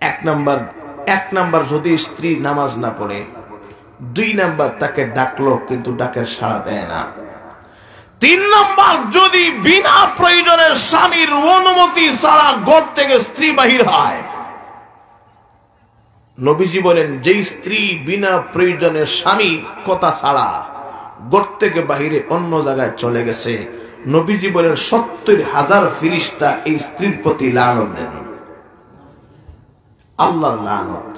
এক নাম্বার যদি স্ত্রী নামাজ না পড়ে, 2 নাম্বার তাকে ডাকলো কিন্তু ডাকের সাড়া দেয় না, 3 নাম্বার যদি বিনা প্রয়োজনে স্বামীর অনুমতি ছাড়া ঘর থেকে স্ত্রী বাহির হয়। নবীজি বলেন যে স্ত্রী বিনা প্রয়োজনে স্বামী কথা ছাড়া ঘর থেকে বাহিরে অন্য জায়গায় চলে গেছে, নবীজি বলেন 70,000 ফেরেশতা এই স্ত্রীর প্রতি লানত দেন। আল্লাহর লানত,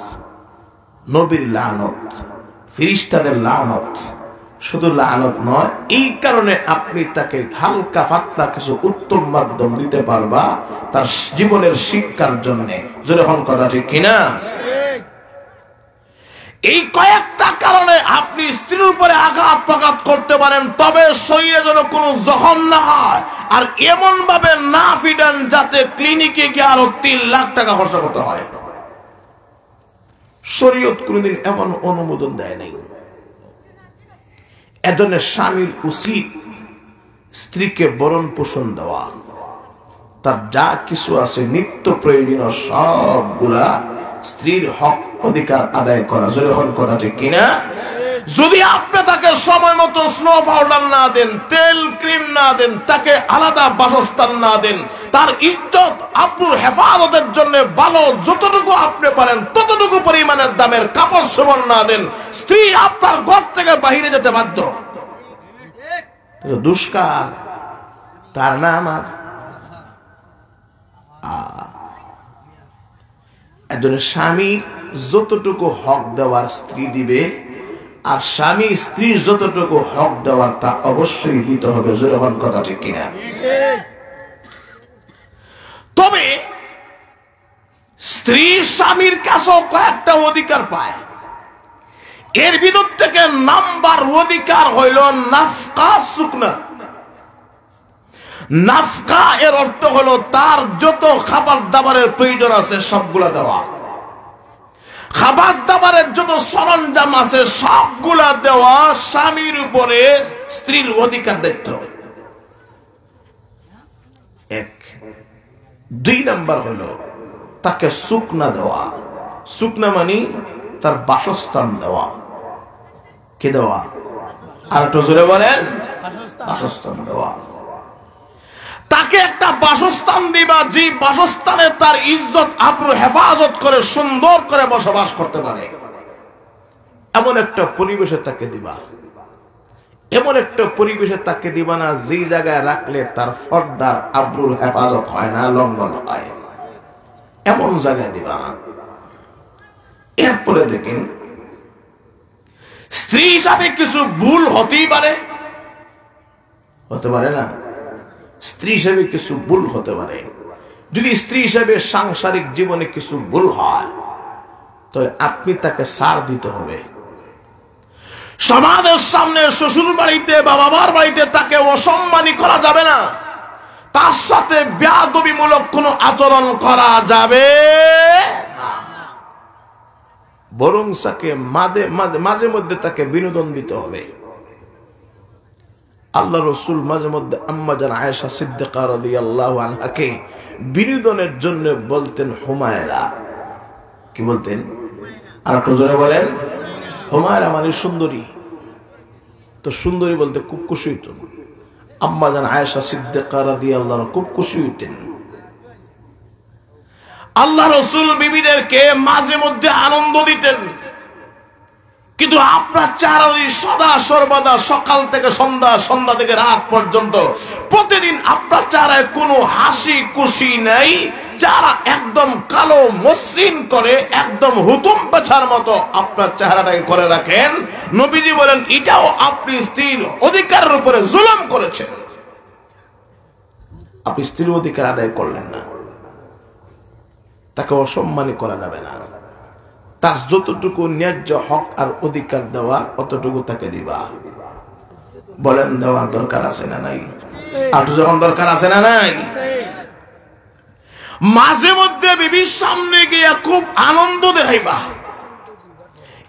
নবীর লানত, ফেরেশতাদের লানত, শুধু লানত নয়, এই কারণে আপনি তাকে হালকা পাতলা কিছু উত্তম মাধ্যম দিতে পারবা তার জীবনের শিক্ষার জন্য। যখন কথা ঠিক কিনা? এই কয়েকটা কারণে আপনি স্ত্রীর উপরে আঘাত প্রঘাত করতে পারেন, তবে শরীরে যেন কোনো জখম না হয়, আর এমন ভাবে না ফিটান যাতে ক্লিনিকে গিয়ে আরো 3 লাখ টাকা খরচ করতে হয়। শরীয়ত কোনদিন এমন অনুমোদন দেয় নাই। এজন্য স্বামীর উচিত স্ত্রীকে বরণ পোষণ দেওয়া, তার যা কিছু আছে নিত্য প্রয়োজনীয় সবগুলা স্ত্রীর হক অধিকার আদায় করা। যখন কথা ঠিক কিনা? যদি আপনি তাকে সময় মতো স্নো পাউডার না দেন, তেল ক্রিম না দেন, তাকে আলাদা বাসস্থান না দেন, তার ইজ্জত আপনার হেফাজতের জন্য ভালো যতটুকু আপনি পারেন ততটুকু পরিমাণের দামের কাপড় সেবন না দেন, স্ত্রী আপনার ঘর থেকে বাহিরে যেতে বাধ্য। দুষ্কার তার না আমার। একজন স্বামী যতটুকু হক দেওয়ার স্ত্রী দিবে, আর স্বামী স্ত্রী যতটুকু হক দেওয়ার তা অবশ্যই দিতে হবে। যখন কথা ঠিক কিনা? তবে স্ত্রী স্বামীর কাছেও কয়েকটা অধিকার পায়। এর ভিতর থেকে নাম্বার অধিকার হইল নাফকা সুকনা। নাফকা এর অর্থ হলো তার যত খাবার দাবারের প্রয়োজন আছে সবগুলা দেওয়া, খাবার দাবারের যত সরঞ্জাম আছে সবগুলা দেওয়া স্বামীর উপরে স্ত্রীর অধিকার দায়িত্ব। 1। 2 নাম্বার হলো তাকে সুকনা দেওয়া। সুকনা মানে তার বাসস্থান দেওয়া। কি দেওয়া? আর একটু জোরে বলেন। বাসস্থান দেওয়া। তাকে একটা বাসস্থান দিবা, যে বাসস্থানে তার ইজ্জত আবরু হেফাজত করে সুন্দর করে বসবাস করতে পারে, এমন একটা পরিবেশে তাকে দিবা। এমন একটা পরিবেশে তাকে দিবা না যে জায়গায় রাখলে তার ফর্দার আবরুর হেফাজত হয় না, লঙ্ঘন হয়, এমন জায়গায় দিবা না। এরপরে দেখেন, স্ত্রী হিসাবে কিছু ভুল হতেই পারে, হতে পারে না? স্ত্রী হিসেবে কিছু ভুল হতে পারে। যদি স্ত্রী হিসেবে সাংসারিক জীবনে কিছু ভুল হয়, তাহলে আপনি তাকে ছাড় দিতে হবে। সমাজের সামনে, শ্বশুর বাড়িতে বা বাবার বাড়িতে তাকে অসম্মানী করা যাবে না, তার সাথে বেয়াদবিমূলক কোনো আচরণ করা যাবে না, বরং তাকে মাঝে মধ্যে তাকে বিনোদন দিতে হবে। আল্লাহ রসুল মাঝে মধ্যে আম্মা জান আয়েশা সিদ্দিকা রাদিয়াল্লাহু আনহাকে বিনোদনের জন্য বলতেন হুমায়রা। কি বলতেন? আর একটু জোরে বলেন। হুমায়রা মানে সুন্দরী। তো সুন্দরী বলতে খুব খুশি হইতেন আম্মা জান আয়েশা সিদ্দিকা রাদিয়াল্লাহু আনহা, খুব খুশি হইতেন। আল্লাহ রসুল বিবিদেরকে মাঝে মধ্যে আনন্দ দিতেন, কিন্তু আপনার চেহারা সদা সর্বদা সকাল থেকে সন্ধ্যা, সন্ধ্যা থেকে রাত পর্যন্ত প্রতিদিন আপনার চেহারায় কোনো হাসি খুশি নেই, যারা একদম কালো মসৃণ করে একদম হুতুম পেছার মতো আপনার চেহারাটাকে করে রাখেন, নবীজি বলেন এটাও আপনি স্ত্রীর অধিকারের উপরে জুলুম করেছেন। আপনি স্ত্রীর অধিকার আদায় করলেন না, তাকে অসম্মানী করা যাবে না। তার যতটুকু ন্যায্য হক আর অধিকার দেওয়া অতটুকু তাকে দিবা। বলেন দেওয়ার দরকার আছে না নাই? আর যখন দরকার আছে না নাই? মাঝে মধ্যে বিবির সামনে গিয়া খুব আনন্দ দেখাইবা।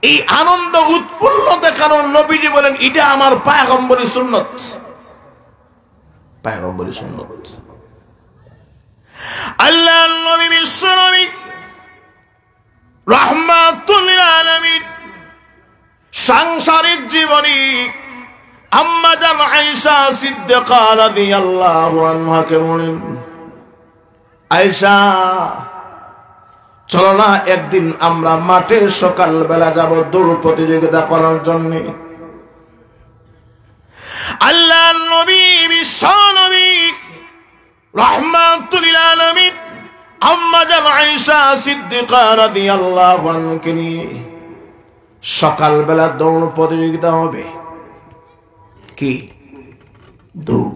এই আনন্দ উৎফুল্ল দেখানোর নবীজি বলেন এটা আমার পয়গম্বরী সুন্নত। পয়গম্বরী সুন্নত। আল্লাহর নবী বিশ্বনবী রাহমাতুল লিল আলামিন সাংসারিক জীবনী আম্মা জান আয়েশা সিদ্দিকা রাদিয়াল্লাহু আনহাকে বলেন, আয়েশা চলো না একদিন আমরা মাঠে সকালবেলা যাব দৌড় প্রতিযোগিতা করার জন্য। আল্লাহর নবী বিশ্ব নবী রাহমাতুল লিল আলামিন আম্মা জান আয়েশা সিদ্দিকা রাদিয়াল্লাহু আনহাকে নিয়ে সকালবেলা দৌড় প্রতিযোগিতা হবে। কি দৌড়?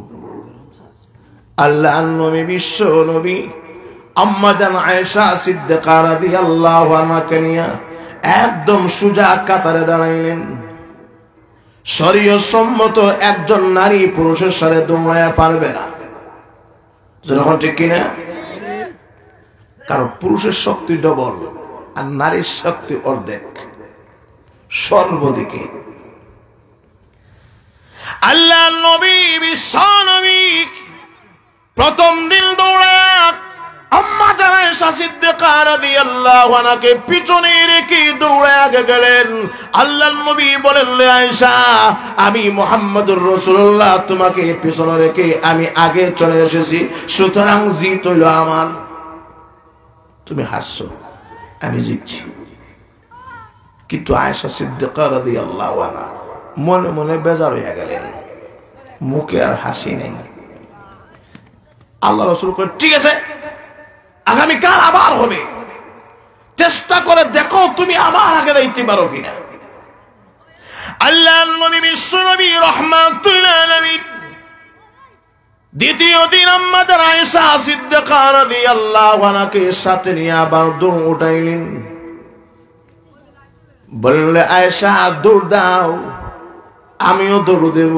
আল্লাহর নবী বিশ্ব নবী আম্মা জান আয়েশা সিদ্দিকা রাদিয়াল্লাহু আনহাকে নিয়ে একদম সোজা কাতারে দাঁড়াইলেন। শরীয়ত সম্মত একজন নারী পুরুষের সাথে দৌড়ায়া পারবে না, যখন ঠিক কিনা? কারণ পুরুষের শক্তি ডবল আর নারীর শক্তি অর্ধেক সর্বদিকে। আল্লাহর নবী বিশ্ব নবী প্রথম দিন দৌড়া আম্মা জান আয়েশা সিদ্দিকা রাদিয়াল্লাহু আনহাকে পিছনে রেখে দৌড়ে আগে গেলেন। আল্লাহর নবী বলেন, আয়েশা আমি মুহাম্মদুর রাসূলুল্লাহ তোমাকে পিছনে রেখে আমি আগে চলে এসেছি, সুতরাং জিত হইল আমার। তুমি হাসছো, আমি জিতছি। কিন্তু আয়েশা সিদ্দিকা রাদিয়াল্লাহু আনহা মনে মনে বেজার হয়ে গেলেন, মুখে আর হাসি নেই। আল্লাহ রাসূল কইলেন, ঠিক আছে আগামীকাল আবার হবে, চেষ্টা করে দেখো তুমি আমার আগে যাইতে পারো কিনা। আল্লাহর নবী বিশ্ব নবী রাহমাতুল লিল আলামিন দ্বিতীয় দিন আম্মা জান আয়েশা সিদ্দিকা রাদিয়াল্লাহু আনহাকে সাথে নিয়ে আবার দৌড় উঠাইলেন। বললে, আয়েশা দৌড় দাও, আমিও দৌড় দেব।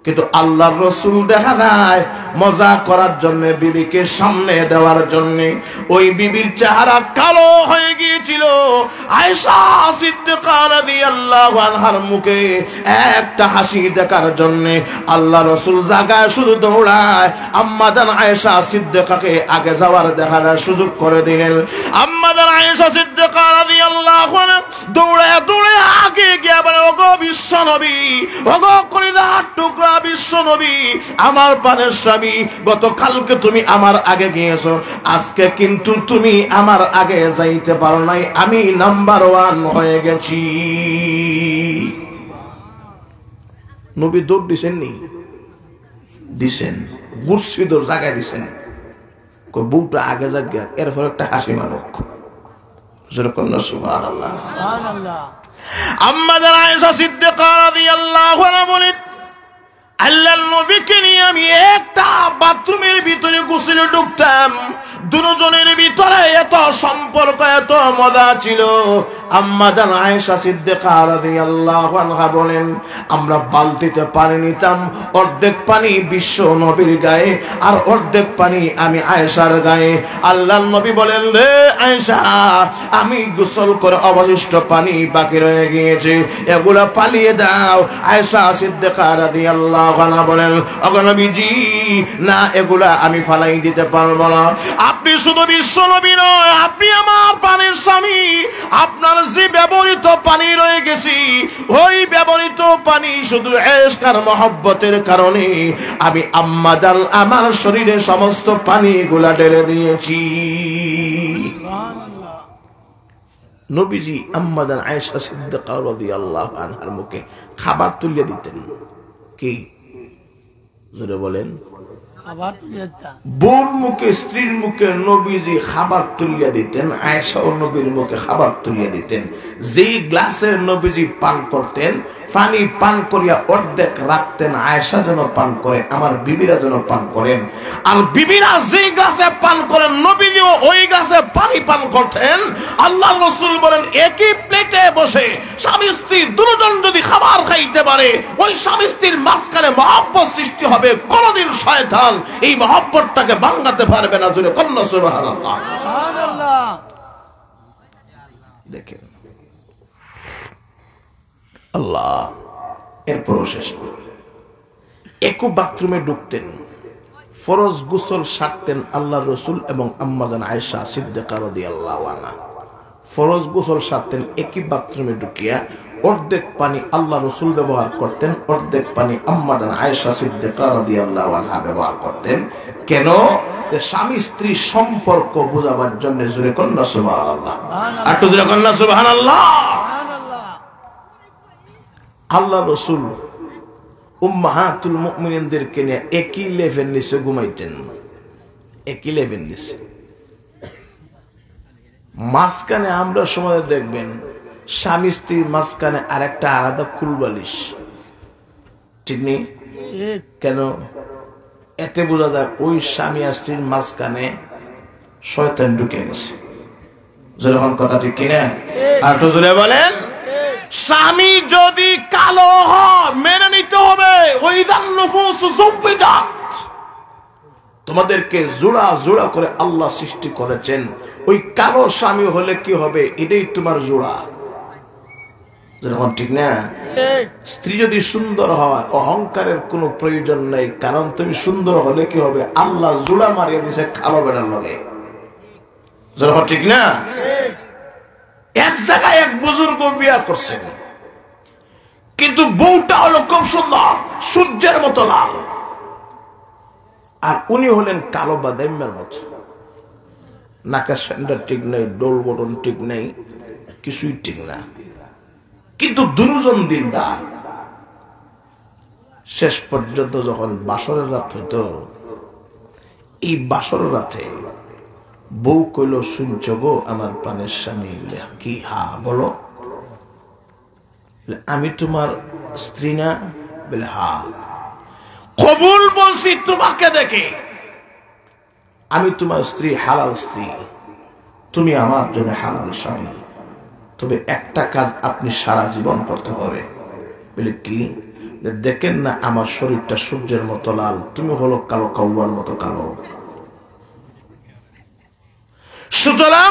কিন্তু আল্লাহর রাসূল দেখা যায় মজা করার জন্য বিবিকে সামনে দেওয়ার জন্য ওই বিবির চেহারা কালো হয়ে গিয়েছিল। আয়েশা সিদ্দিকা রাদিয়াল্লাহু আনহার মুখে একটা হাসি দেখার জন্য আল্লাহ রাসূল জায়গায় শুধু দৌড়ায়, আম্মা জান আয়েশা সিদ্দিকাকে আগে যাওয়ার দেখার সুযোগ করে দিলেন। আম্মা জান আয়েশা সিদ্দিকা রাদিয়াল্লাহু আনহা দৌড়ে দৌড়ে আগে গিয়ে বলে, ওগো বিশ্ব নবী, ওগো কলিজার টুকরা বিশ্ব নবী, আমার প্রাণের স্বামী, গতকালকে তুমি আমার আগে গিয়েছো, আজকে কিন্তু তুমি আমার আগে যাইতে পারো নাই, আমি নাম্বার 1 হয়ে গেছি। নবী দৌড় দিছেন নি? দিছেন, গুরসিদর জায়গায় দিছেন। বউটা আগে যাক, এরপর একটা হাসি মারুক। যেরকম সুবহানাল্লাহ। আম্মা জান আয়েশা সিদ্দিকা রাদিয়াল্লাহু আনহা বলেন, আল্লাহর নবীকে নিয়ে আমি একটা বাথরুমের ভিতরে গোসলে ঢুকতাম, দুজনের ভিতরে এত সম্পর্ক, এত মজা ছিল। আম্মা জান আয়েশা সিদ্দিকা রাদিয়াল্লাহু আনহা বলেন, আমরা বালতিতে পানি নিতাম, অর্ধেক পানি বিশ্ব নবীর গায়ে আর অর্ধেক পানি আমি আয়েশার গায়ে। আল্লাহর নবী বলেন, রে আয়েশা, আমি গোসল করে অবশিষ্ট পানি বাকি রয়ে গিয়েছে, এগুলা পালিয়ে দাও। আয়েশা সিদ্দিকা রাদিয়াল্লাহু আনহা বলেন, ওগো নবীজি, না, এগুলা আমি ফালাই দিতে পারবো না। আপনি শুধু বিশ্ব নবী নয়, আপনি আমার প্রাণের স্বামী। আপনার যে ব্যবহৃত পানি রয়ে গেছি, ওই ব্যবহৃত পানি শুধু ইশক আর মহব্বতের কারণে আমি আম্মা জান আমার শরীরে সমস্ত পানিগুলা ঢেলে দিয়েছি। নবীজি আম্মা জান আয়েশা সিদ্দিকা রাদিয়াল্লাহু আনহার মুখে খাবার তুলে দিতেন। কি জোরে বলেন? বোর মুখে, স্ত্রীর মুখে নবীজি খাবার তুলিয়া দিতেন, আয়েশা ও নবীর মুখে খাবার তুলিয়া দিতেন। যেই গ্লাসের নবীজি পান করতেন, পানি পান করিয়া অর্ধেক রাখতেন আয়েশা যেন পান করে, আমার বিবিরা যেন পান করেন। আর বিবিরা যেই গ্লাসে পান করেন, নবীজিও ওই গ্লাসে পানি পান করতেন। আল্লাহর রাসূল বলেন, একই প্লেটে বসে স্বামী স্ত্রী দুজন যদি খাবার খাইতে পারে, ওই স্বামী স্ত্রীর মাঝখানে মহব্বত সৃষ্টি হবে। কোনদিন শয়তান এই মহব্বতটাকে ভাঙাতে পারবে না। জোরে কন্যা সুবহানাল্লাহ। দেখেন আল্লাহ। এরপর শেষ একু বাথরুমে ঢুকতেন, ফরজ গোসল সারতেন আল্লাহর রাসূল এবং আম্মা জান আয়েশা সিদ্দিকা রাদিয়াল্লাহু আনহা। ফরজ গোসল সারতেন একই বাথরুমে ঢুকিয়া, অর্ধেক পানি আল্লাহ রসুল ব্যবহার করতেন, অর্ধেক পানি আম্মা জান আয়েশা সিদ্দিকা রাদিয়াল্লাহু আনহা ব্যবহার করতেন। কেন? যে স্বামী স্ত্রী সম্পর্ক বোঝাবার জন্য। জোরে কন্যা সুবহানাল্লাহ, একটু জোরে কন্যা সুবহানাল্লাহ। আল্লাহ রসুল উম্মাহাতুল মুমিনিনদেরকে নিয়ে একই লেভেল নিচে ঘুমাইতেন, একই লেভেল নিচে। মাঝখানে আমরা সময় দেখবেন স্বামী স্ত্রীর মাঝখানে আরেকটা আলাদা কুলবালিশ, ঠিক নেই? কেন? এতে বোঝা যায় ওই স্বামী আর স্ত্রীর মাঝখানে শয়তান ঢুকে গেছে। যখন কথা ঠিক কিনা? আর একটু জোরে বলেন। স্বামী যদি কালো হয় মেনে নিতে হবে। ওয়াইদান নুফুস যুবিদাত, তোমাদেরকে জোড়া জোড়া করে আল্লাহ সৃষ্টি করেছেন। ওই কালো স্বামী হলে কি হবে? এটাই তোমার জোড়া। যখন ঠিক না? স্ত্রী যদি সুন্দর হয় অহংকারের কোনো প্রয়োজন নেই, কারণ তুমি সুন্দর হলে কি হবে? আল্লাহ জোড়া মারিয়ে দিছে কালো বেড়ার লগে। যখন ঠিক না? এক জায়গায় এক বুজুর্গ বিয়া করছেন, কিন্তু বউটা হলো খুব সুন্দর, সূর্যের মতো লাল, আর উনি হলেন কালো বাদামের মতো। নাকের সেন্টার ঠিক নেই, ডোল বটন ঠিক নেই, কিছুই ঠিক না, কিন্তু দুজন দিনদার। শেষ পর্যন্ত যখন বাসরের রাত হইত, এই বাসরের রাতে বউ কইল, শুনছ গো আমার প্রাণের স্বামী? কি? হা বলো। আমি তোমার স্ত্রী না? বলে হা। কবুল বলছি তোমাকে দেখে, আমি তোমার স্ত্রী, হালাল স্ত্রী, তুমি আমার জন্য হালাল স্বামী। তবে একটা কাজ আপনি সারা জীবন করতে হবে। বলে কি? দেখেন না আমার শরীরটা সূর্যের মতো লাল, তুমি হলো কালো কাউয়ার মতো কালো। সুতরাং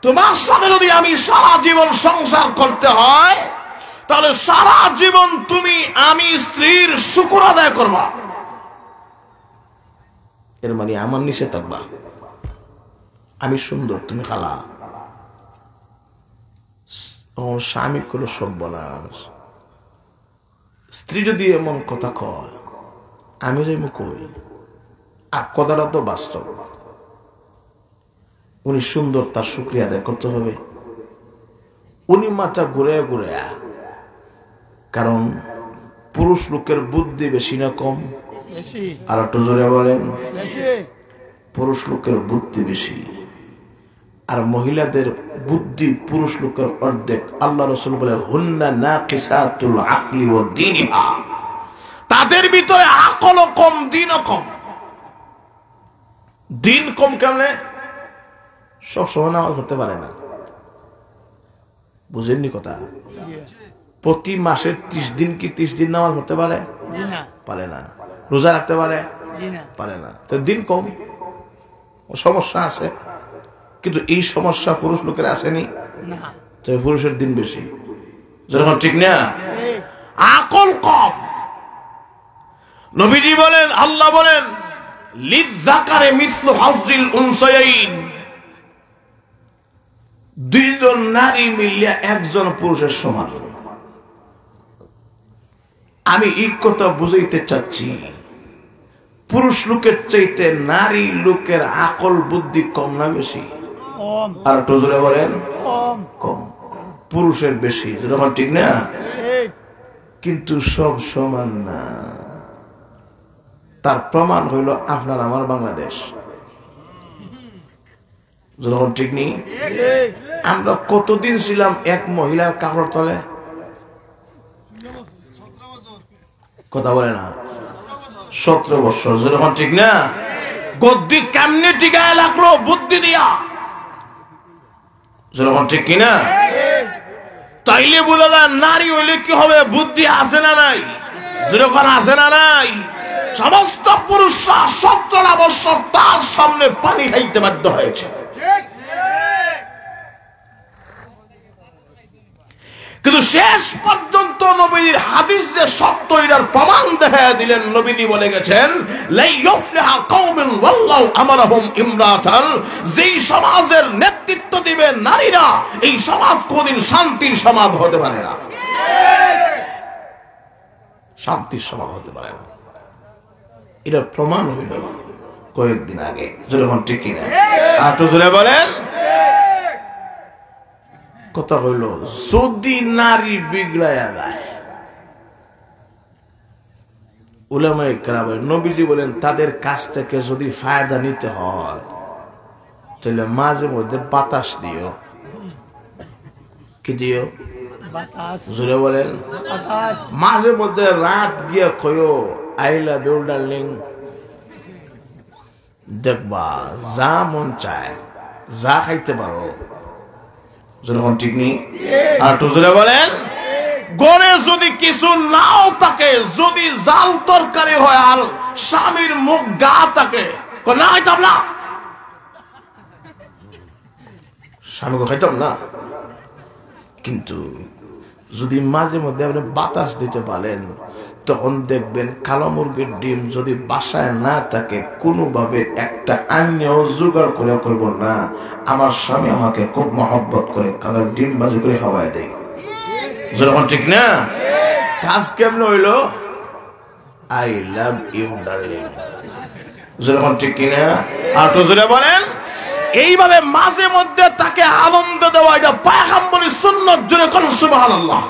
তোমার সাথে যদি আমি সারা জীবন সংসার করতে হয়, তাহলে সারা জীবন তুমি আমি স্ত্রীর শুকর আদায় করবা। এর মানে আমার নিচে থাকবা। আমি সুন্দর, তুমি কালা। স্বামী করলো সর্বনাশ। স্ত্রী যদি এমন কথা কয়, আমি যাই কই, আর কথাটা তো বাস্তব। উনি সুন্দর, তার শুকরিয়া আদায় করতে হবে। উনি মাথা ঘুরে ঘুরে, কারণ পুরুষ লোকের বুদ্ধি বেশি না কম? আর একটু জোরে বলেন। পুরুষ লোকের বুদ্ধি বেশি, আর মহিলাদের বুদ্ধি পুরুষ লোকের অর্ধেক। আল্লাহ রাসূল বলে, হুন্না নাকিসাতুল আকলি ওয়া দীনিহা, তাদের ভিতরে আকলও কম, দিনও কম। দিন কম কেমনে? সবসময় নামাজ পড়তে পারে না। বুঝেননি কথা? প্রতি মাসের 30 দিন কি 30 দিন নামাজ পড়তে পারে? পারে না। রোজা রাখতে পারে? পারে না। তো দিন কম, সমস্যা আছে। কিন্তু এই সমস্যা পুরুষ লোকের আসেনি, তবে পুরুষের দিন বেশি। যখন ঠিক না? আকল কম। নবীজি বলেন, আল্লাহ বলেন, লিযযাকারে মিসলু হাযযিল উনসায়াইন, দুইজন নারী মিলিয়া একজন পুরুষের সমান। আমি এই কথা বুঝাইতে চাচ্ছি, পুরুষ লোকের চাইতে নারী লোকের আকল বুদ্ধি কম না বেশি? আর একটু জোরে বলেন। কম। পুরুষের বেশি। যখন ঠিক না? কিন্তু সব সমান না। তার প্রমাণ হইল আপনার আমার বাংলাদেশ। যখন ঠিক নেই? আমরা কতদিন ছিলাম এক মহিলার কাপড় তলে? কথা বলে না? 17 বছর। যখন ঠিক না? গদ্দি কেমনে টিকায় লাগলো? বুদ্ধি দিয়া। যখন ঠিক কিনা? তাইলে বোঝা যায় নারী হইলে কি হবে? বুদ্ধি আছে না নাই? যখন আছে না নাই? সমস্ত পুরুষরা 17 বছর তার সামনে পানি খাইতে বাধ্য হয়েছে। কিন্তু শেষ পর্যন্ত নবীর হাদিস যে সত্য, এর প্রমাণ দেখায় দিলেন। নবীজি বলে গেছেন, লা ইউফলিহা কওমুন ওয়াল্লাহু আমারহুম ইমরাতান, যেই সমাজের নেতৃত্ব দিবে নারীরা না, এই সমাজ কোনদিন শান্তির সমাজ হতে পারে না, শান্তির সমাজ হতে পারে না। এটা প্রমাণ হইল কয়েকদিন আগে, যখন ঠিক কিনা আর তো জোরে বলেন। কথা হইল যদি নারী বিগড়াইয়া যায়, উলামায়ে কেরাম নবীজি বলেন তাদের কাছ থেকে যদি ফায়দা নিতে হয় তাহলে মাঝে মধ্যে বাতাস দিও। কি দিও? জোরে বলেন। মাঝে মধ্যে রাত গিয়া কয়ো আই লাভ ইউ ডার্লিং, দেখবা যা মন চায় যা খাইতে পারো। যেরকম ঠিক নেই আর তো জোরে বলেন। গড়ে যদি কিছু নাও থাকে, যদি জাল তরকারি হয় আর স্বামীর মুখ গা থাকে, না খাইতাম না, স্বামীকে খাইতাম না। কিন্তু যদি মাঝে মধ্যে আপনি বাতাস দিতে পারেন, তখন দেখবেন কালো মুরগির ডিম যদি বাসায় না থাকে, কোনোভাবে একটা আইনেও জোগাড় করে করব না, আমার স্বামী আমাকে খুব মহব্বত করে কালো ডিম বাজি করে খাওয়াই দেয়। যখন ঠিক না, কাজ কেমন হইল? I love you darling. যখন ঠিক কিনা আর তো জোরে বলেন। এইভাবে মাঝে মধ্যে তাকে আনন্দ দেওয়া, এটা পয়গম্বরের সুন্নাত। জোরে কোন সুবহানাল্লাহ।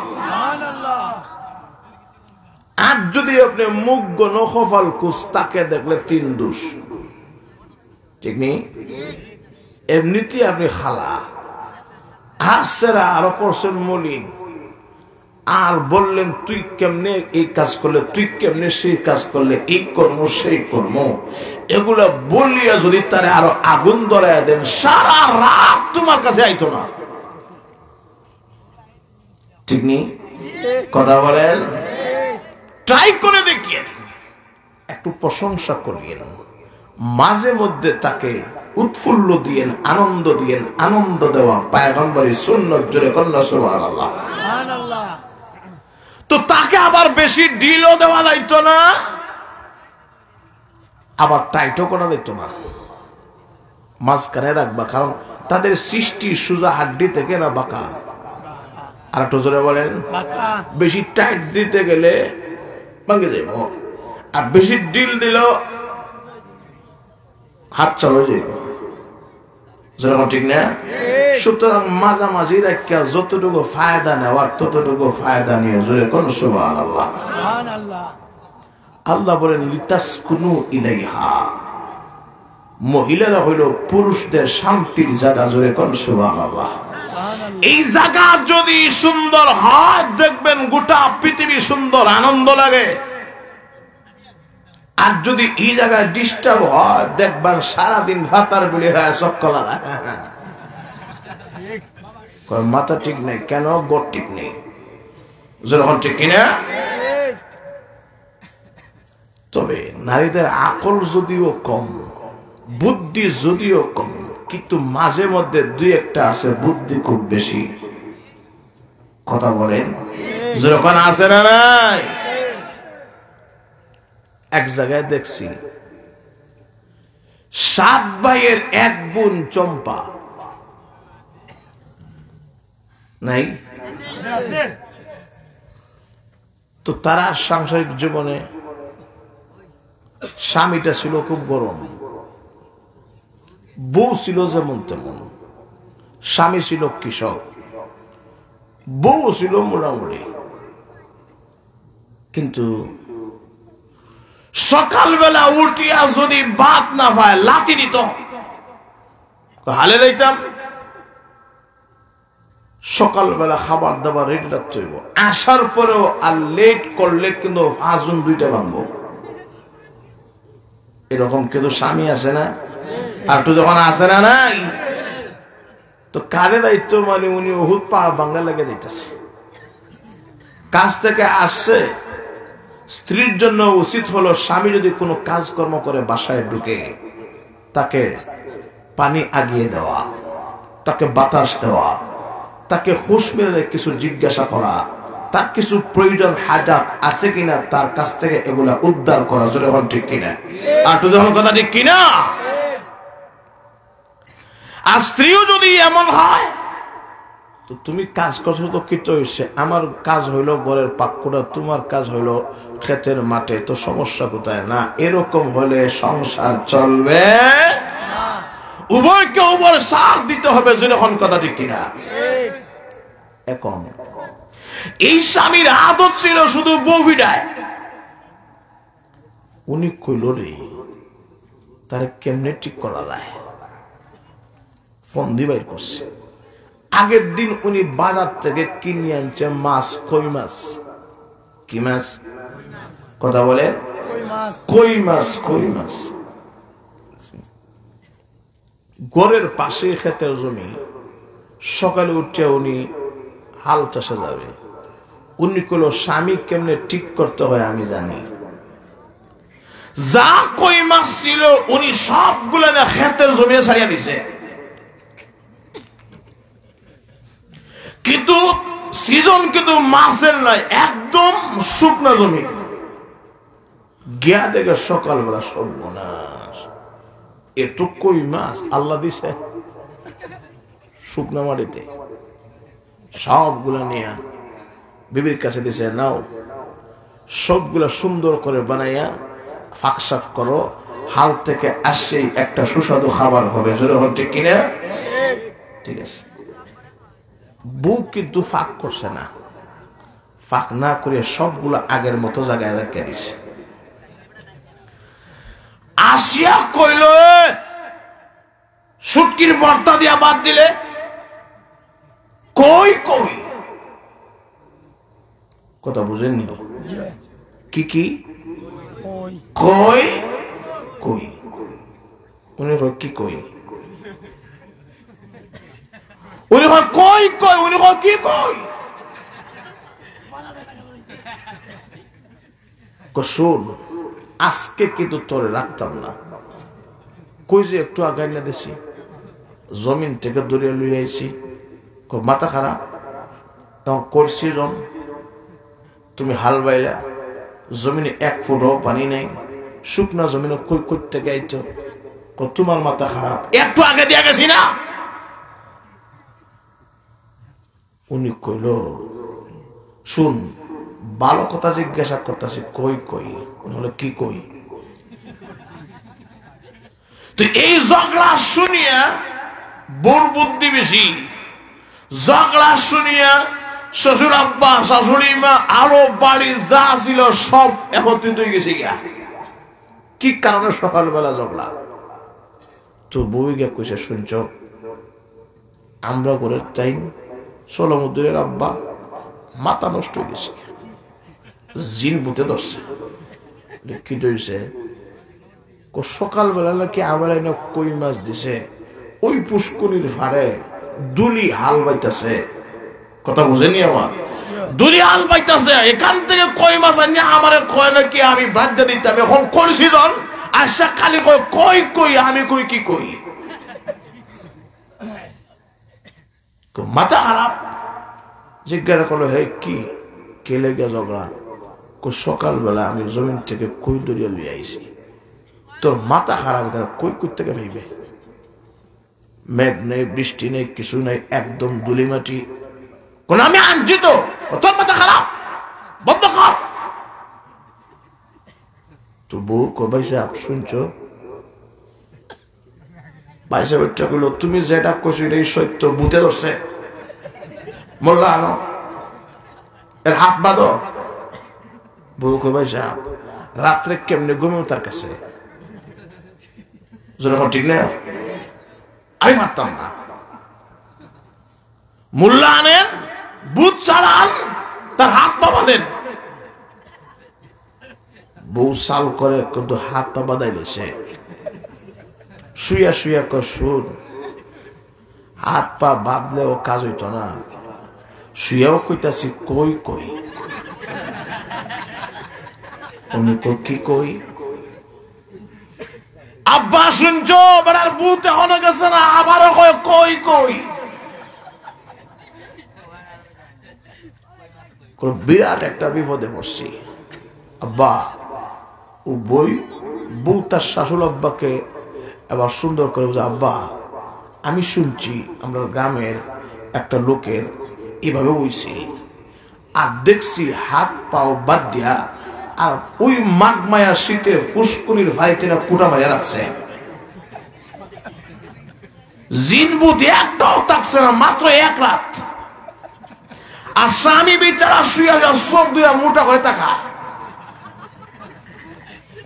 আর যদি আপনি মুগ্ধ নখফল কুস তাকে দেখলে 3 দোষ, ঠিক নেই? এমনিতে আপনি খালা আর সেরা আরো করছেন মলিন, আর বললেন তুই কেমনে এই কাজ করলে, তুই কেমনে সেই কাজ করলে, এই কর্ম সেই কর্ম, এগুলা বলিয়া যদি তারে আরো আগুন ধরাইয়া দেন, সারা রাত তোমার কাছে আইতো না। ঠিক নেই? কথা বলেন। ট্রাই করে দেখিয়ে, একটু প্রশংসা করিয়েন, মাঝে মধ্যে তাকে উৎফুল্ল দিয়েন, আনন্দ দিয়েন। আনন্দ দেওয়া পয়গম্বরের সুন্নাত। জোরে কন্যা সুবহানাল্লাহ। তো তাকে আবার বেশি ডিলও দেওয়া যাইতো না, আবার টাইটও করা যেত না, মাঝখানে রাখবা। কারণ তাদের সৃষ্টি সোজা হাড্ডি থেকে না বাঁকা। আর একটু জোরে বলেন। বেশি টাইট দিতে গেলে ভাঙে যাইব, আর বেশি ডিল দিল হাত চালু যাইব। যেরকম ঠিক না? সুতরাং মাঝামাঝি রাখিয়া যতটুকু ফায়দা নেওয়ার ততটুকু ফায়দা নিয়ে। জোরে কোন সুবহানাল্লাহ। আল্লাহ বলেন লিতাসকুনু ইলাইহা, মহিলারা হইল পুরুষদের শান্তির জায়গা। জোরে কোন সুবহানাল্লাহ। এই জায়গা যদি সুন্দর হয়, দেখবেন গোটা পৃথিবী সুন্দর, আনন্দ লাগে। আর যদি এই জায়গায় ডিস্টার্ব হয়, দেখবেন সারাদিন ভাতার বিলি হয় সকলা। মাথা ঠিক নেই কেন, গোট ঠিক নেই। যেরকম ঠিক কিনা? তবে নারীদের আকল যদিও কম, বুদ্ধি যদিও কম, কিন্তু মাঝে মধ্যে 2-1টা আছে বুদ্ধি খুব বেশি। কথা বলেন। যখন আছে না নাই? এক জায়গায় দেখছি 7 ভাইয়ের 1 বোন চম্পা নাই, তো তারা সাংসারিক জীবনে স্বামীটা ছিল খুব গরম, বউ ছিল যেমন তেমন, স্বামী ছিল কৃষক, বউ ছিল মোটামুটি। কিন্তু সকালবেলা উঠিয়া যদি ভাত না পায় লাঠি দিত, হালে যাইতাম। সকালবেলা খাবার দাবার রেডি রাখতে হইব, আসার পরেও আর লেট করলে কিন্তু আজুন 2টা ভাঙবো। এরকম কিন্তু স্বামী আছে না? আর তো যখন আসে না নাই, তো কাজে দায়িত্ব মানে উনি বহুত পাড়া বাঙ্গা লেগে যাইতেছে। কাজ থেকে আসছে, স্ত্রীর জন্য উচিত হলো স্বামী যদি কোনো কাজকর্ম করে বাসায় ঢুকে তাকে পানি আগিয়ে দেওয়া, তাকে বাতাস দেওয়া, তাকে হুঁশ মেরে কিছু জিজ্ঞাসা করা, তার কিছু প্রয়োজন হাজাত আছে কিনা তার কাছ থেকে এগুলা উদ্ধার করা। জোরে হন ঠিক কিনা? আর তো যখন কথা ঠিক কিনা? আর স্ত্রীও যদি এমন হয় তো তুমি কাজ করছো তো কি তো হয়েছে, আমার কাজ হইলো ঘরের পাক্কুটা, তোমার কাজ হইলো ক্ষেতের মাঠে, তো সমস্যা কোথায়? না, এরকম হলে সংসার চলবে না, উভয়কে উভয় সাথ দিতে হবে। যখন কথা ঠিক কিনা? এখন এই স্বামীর আদত ছিল শুধু বউ ভিড়ায়। উনি কইল রে তার কেমনে ঠিক করা যায়, ফোন দিবাই করছে। আগের দিন উনি বাজার থেকে কিনে আনছে মাছ, কই মাছ। কি মাছ? কথা বলে কই মাছ। কই মাছ ঘরের পাশে ক্ষেতের জমি। সকালে উঠে উনি হাল চাষে যাবে। উনি কইল স্বামী কেমনে ঠিক করতে হয় আমি জানি। যা কই মাছ ছিল উনি সবগুলো না ক্ষেতের জমি ছাড়িয়ে দিছে, কিন্তু সিজন কিন্তু মাছের নাই, একদম শুকনা জমি। গিয়া দেখে সকালবেলা সর্বনাশ, একটু কই মাছ আল্লাহ দিছে শুকনা মাটিতে। সবগুলা নিয়ে বিবির কাছে দিছে, নাও সবগুলা সুন্দর করে বানাইয়া ফাঁকসাক করো, হাল থেকে আসছেই একটা সুস্বাদু খাবার হবে। জোরে হচ্ছে কিনা? ঠিক আছে। বউ কিন্তু ফাঁক করছে না, ফাঁক না করে সবগুলো আগের মতো জায়গায় রেখে দিছে। আসিয়া কইল শুটকির ভর্তা দিয়া বাদ দিলে। কই কই কথা বুঝেননি? কি কি কই কই? উনি কি কই? উনি কই কই? উনি কি কই? শোন, আজকে কিন্তু তোরে রাখতাম না। কই যে একটু আগাই না দেশি, জমিন থেকে দূরে লুই আইছি। মাথা খারাপ, তখন করছি জম, তুমি হাল বাইলা, জমিনে এক ফুটও পানি নেই, শুকনা জমিনে কই করতে গাইছ, তোমার মাথা খারাপ, একটু আগে দিয়ে গেছি না। উনি কইল শুন, ভালো কথা জিজ্ঞাসা করতেছি, কই কই? হলো কি কই? তো এই ঝগড়া শুনিয়া বোর বুদ্ধি বেশি, ঝগড়া শুনিয়া শ্বশুর আব্বা শাশুড়ি মা আরো বাড়ির যা ছিল সব একত্রিত হয়ে গেছে গিয়া। কি কারণে? সকালবেলা ঝগড়া। তো বই গিয়া কইছে, শুনছ আমরা করে চাই সোলমুদ্দিনের আব্বা মাথা নষ্ট হয়ে গেছে, জিন ভূতে ধরছে। কি ধরছে? সকালবেলা নাকি আবার এনে কই মাছ দিছে, ওই পুষ্করির ভারে দুলি হাল বাইতেছে। কথা বুঝেনি আমার? দুলি হাল বাইতেছে, এখান থেকে কই মাছ আনিয়ে আমার কয় নাকি আমি বাধ্য দিতাম। এখন করছি জন আসা খালি কই কই কই, আমি কই কি কই? মাথা খারাপ। জিজ্ঞাসা করলো, হে কি কে লেগে ঝগড়া? সকালবেলা আমি জমিন থেকে কই দরিয়া লিয়ে আইছি। তোর মাথা খারাপ, কই কই থেকে ভাইবে? মেঘ নেই, বৃষ্টি নেই, কিছু নেই, একদম দুলি মাটি। কোন আমি আনছি তো, তোর মাথা খারাপ, বন্ধ কর। তো বউ কই সাহেব শুনছ? ভাই সাহেব কইল, তুমি যেটা কইছো এটাই সত্য, ভূতে ধরছে, মোল্লা আনো, এর হাত বাঁধো। বউ কই ভাই সাহেব রাত্রে কেমনে ঘুমেও তার কাছে? ঠিক না, আমি মারতাম না। মোল্লা আনেন, ভূত চালান, তার হাত পা বাঁধেন। বউ সাল করে, কিন্তু হাত পা বাঁধাইলে সে শুয়া শুয়া কর, শুন হাত পা বাঁধলেও কাজ হইত না, শুয়াও কইতাছি কই কই। উনি কি কই? আব্বা শুনছ বেড়ার ভূত এখনো গেছে না, আবারও কয় কই কই। বিরাট একটা বিপদে পড়ছি আব্বা। ও বউ তার শাশুল আব্বাকে এবার সুন্দর করে বলছে, আব্বা আমি শুনছি আমরা গ্রামের একটা লোকের এভাবে হইছে, আর দেখছি হাত পাও বাদ দিয়া আর ওই মাঘমায়া শীতে ফুসকুনির ভাইতেরা কুটা মারিয়া রাখছে। জিনবুত একটাও থাকছে না, মাত্র এক রাত। আর স্বামী বিচারা শুয়ে চোখ দুয়া মোটা করে তাকা।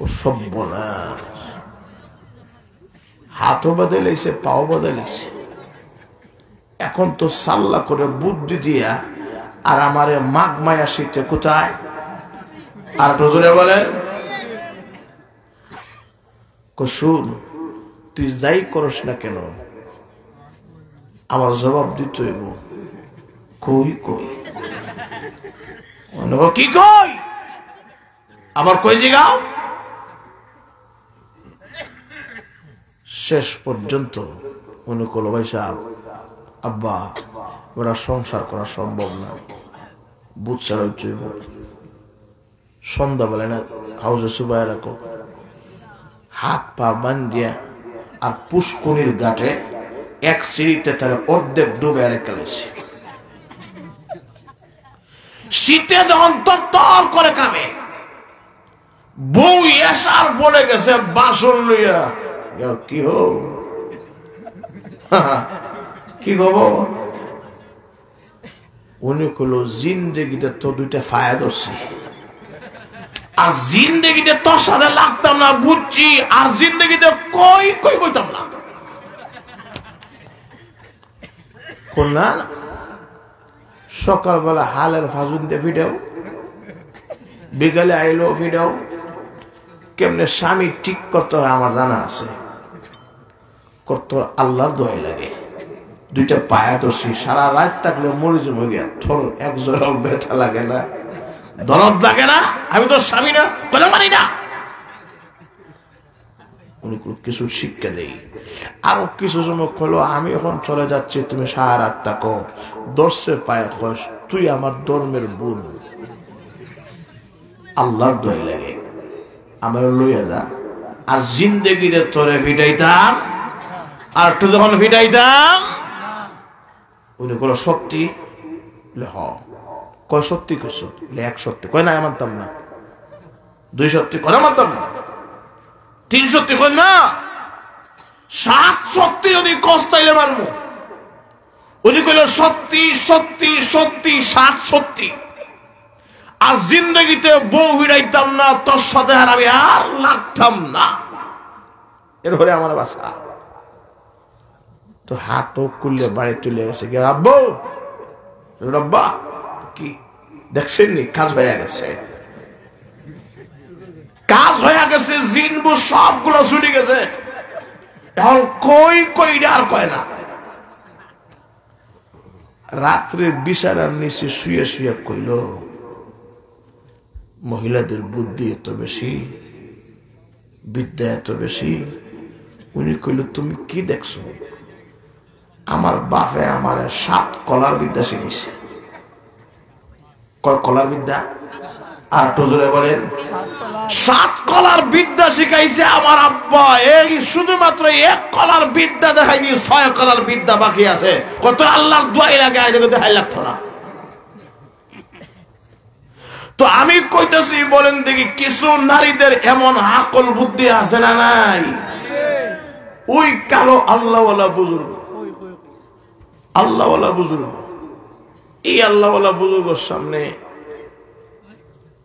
ও সব বলা হাতও বদলাইছে, পাও বদলাইছে। এখন তো সাল্লা করে বুদ্ধি দিয়া আর আমারে মাঘমায়া শীতে কোথায় আর জোরে বলে শুন, তুই যাই করস না কেন আমার জবাব দিতে হইব। কই কই কি কই আবার কই জিগাও। শেষ পর্যন্ত মনে করলো ভাই সাহেব, আব্বা ওরা সংসার করা সম্ভব না, বুঝ ছাড়া হচ্ছে। সন্ধ্যা বেলা না হাউজে সুবাই রাখো, হাত পা বান্ধিয়া আর পুষ্করির ঘাটে এক সিঁড়িতে তারা অর্ধেক ডুবে রেখে গেছে। শীতে যখন তর করে কামে, বউ এসার পড়ে গেছে বাসন লইয়া। কি হো কি খবর? উনি কইল জিন্দেগিতে তো দুইটা ফায়া ধরছি, আর জিন্দেগিতে তোর সাথে লাগতাম না বুঝছি, আর জিন্দেগিতে কই কই কইতাম না। না সকালবেলা হালের ফাজুন দিয়ে ফিটাও, বিকালে আইলো ফিটাও। কেমনে স্বামী ঠিক করতে হয় আমার জানা আছে, করতে আল্লাহর দোহাই লাগে। দুইটা পায়া দোষী, সারা রাত থাকলে মরিজ মরিয়া থর এক জোড়াও ব্যথা লাগে না, দরদ লাগে না। আমি তো স্বামী না, বলে মানি না। উনি কিছু শিক্ষা দেই, আরো কিছু সময় হলো আমি এখন চলে যাচ্ছি, তুমি সারা রাত থাকো। দর্শে পায়ে খস, তুই আমার ধর্মের বোন, আল্লাহর দোহাই লাগে আমার লইয়া যা। আর জিন্দেগিরে তোরে ফিটাইতাম, আর একটু যখন ফিটাইতাম উনি কোনো সত্যি হ কয় সত্যি কইস, এক সত্যি কয় না মানতাম না, দুই সত্যি কয় না মানতাম না, তিন সত্যি কয় না, সাত সত্যি যদি কষ্টাইলে মানবো। উনি কইল সত্যি সত্যি সত্যি সাত সত্যি। আর জিন্দগিতে বউ ফিরাইতাম না, তোর সাথে আর আমি আর লাগতাম না। এরপরে আমার বাসা তো হাত খুললে বাড়ি তুলে গেছে। আব্বু রব্বা কি দেখছেন নি, কাজ হয়ে গেছে, কাজ হয়ে গেছে। জিনবু সবগুলো ছুটে গেছে। এখন কই কই আর কয় না। রাত্রে বিছানার নিচে শুয়ে শুয়ে কইল, মহিলাদের বুদ্ধি এত বেশি, বিদ্যা এত বেশি। উনি কইল তুমি কি দেখছো? আমার বাপে আমার 7 কলার বিদ্যা শিখেছে। কলার বিদ্যা আর একটু জোরে বলেন, 7 কলার বিদ্যা শিখাইছে আমার আব্বা। এই শুধুমাত্র 1 কলার বিদ্যা দেখাইনি, 6 কলার বিদ্যা বাকি আছে। কত আল্লাহর দোয়াই লাগে, আইলে দেখাই লাগতো না। তো আমি কইতেছি, বলেন দেখি কিছু নারীদের এমন আকল বুদ্ধি আছে না নাই? ওই কালো আল্লাহওয়ালা বুজুর্গ, আল্লাহওয়ালা বুজুর্গ, এই আল্লাহওয়ালা বুজুর্গের সামনে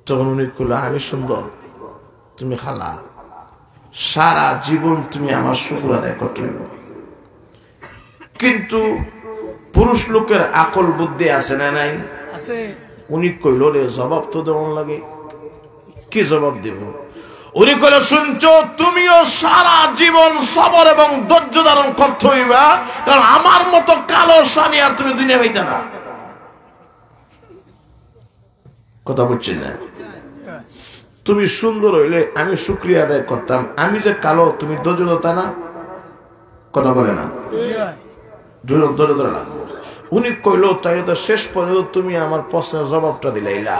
তখন উনি কইল, আমি সুন্দর, তুমি খালা, সারা জীবন তুমি আমার শুকর আদায় করতে হইব। কিন্তু পুরুষ লোকের আকল বুদ্ধি আছে না নাই? উনি কইল, রে জবাব তো দেওয়ার লাগে। কি জবাব দিব? উনি কইল, শুনছো, তুমিও সারা জীবন সবর এবং ধৈর্য ধারণ করতে হইবা, কারণ আমার মতো কালো স্বামী আর তুমি দুনিয়া হইতে না। কথা বুঝছি না? তুমি সুন্দর হইলে আমি শুকরিয়া আদায় করতাম, আমি যে কালো তুমি ধৈর্য ধরতা না। কথা বলে না, ধৈর্য ধরে না। উনি কইল, তাই তো শেষ পর্যন্ত তুমি আমার প্রশ্নের জবাবটা দিলাইলা,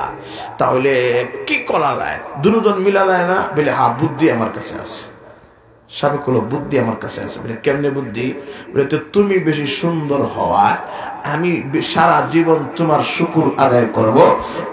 তাহলে কি করা যায়? দুজন মিলা যায় না বলে? হ্যাঁ, বুদ্ধি আমার কাছে আছে। সাপে কল বুদ্ধি আমার কাছে আছে। বলে কেমনে বুদ্ধি? বলে তুমি বেশি সুন্দর হওয়া, আমি সারা জীবন তোমার শুকুর আদায় করব,